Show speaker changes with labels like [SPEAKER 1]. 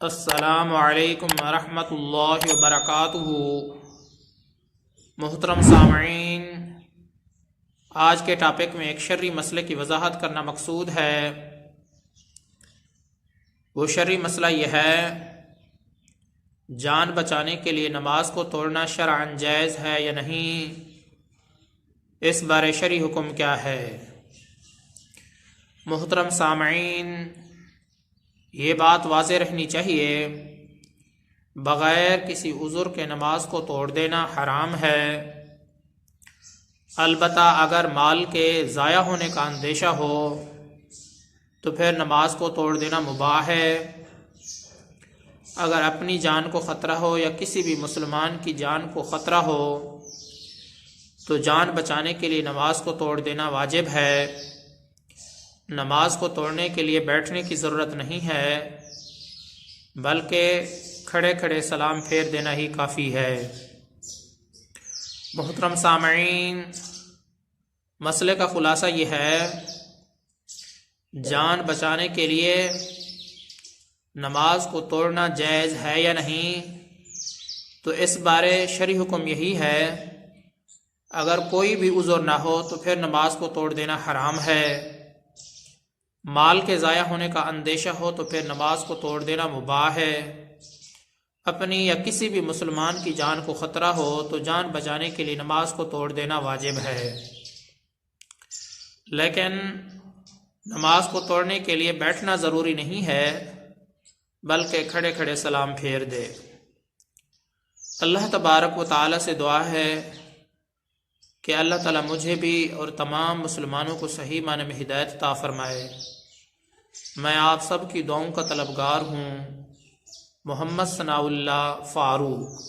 [SPEAKER 1] السلام علیکم ورحمۃ اللہ وبرکاتہ۔ محترم سامعین، آج کے ٹاپک میں ایک شرعی مسئلے کی وضاحت کرنا مقصود ہے۔ وہ شرعی مسئلہ یہ ہے، جان بچانے کے لیے نماز کو توڑنا شرعاً جائز ہے یا نہیں، اس بارے شرعی حکم کیا ہے؟ محترم سامعین، یہ بات واضح رہنی چاہیے، بغیر کسی عذر کے نماز کو توڑ دینا حرام ہے۔ البتہ اگر مال کے ضائع ہونے کا اندیشہ ہو تو پھر نماز کو توڑ دینا مباح ہے۔ اگر اپنی جان کو خطرہ ہو یا کسی بھی مسلمان کی جان کو خطرہ ہو تو جان بچانے کے لیے نماز کو توڑ دینا واجب ہے۔ نماز کو توڑنے کے لیے بیٹھنے کی ضرورت نہیں ہے، بلکہ کھڑے کھڑے سلام پھیر دینا ہی کافی ہے۔ محترم سامعین، مسئلے کا خلاصہ یہ ہے، جان بچانے کے لیے نماز کو توڑنا جائز ہے یا نہیں، تو اس بارے شرعی حکم یہی ہے، اگر کوئی بھی عذر نہ ہو تو پھر نماز کو توڑ دینا حرام ہے۔ مال کے ضائع ہونے کا اندیشہ ہو تو پھر نماز کو توڑ دینا مباح ہے۔ اپنی یا کسی بھی مسلمان کی جان کو خطرہ ہو تو جان بچانے کے لیے نماز کو توڑ دینا واجب ہے، لیکن نماز کو توڑنے کے لیے بیٹھنا ضروری نہیں ہے، بلکہ کھڑے کھڑے سلام پھیر دے۔ اللہ تبارک و تعالی سے دعا ہے کہ اللہ تعالیٰ مجھے بھی اور تمام مسلمانوں کو صحیح معنی میں ہدایت عطا فرمائے۔ میں آپ سب کی دعاؤں کا طلبگار ہوں۔ محمد ثناء اللہ فاروق۔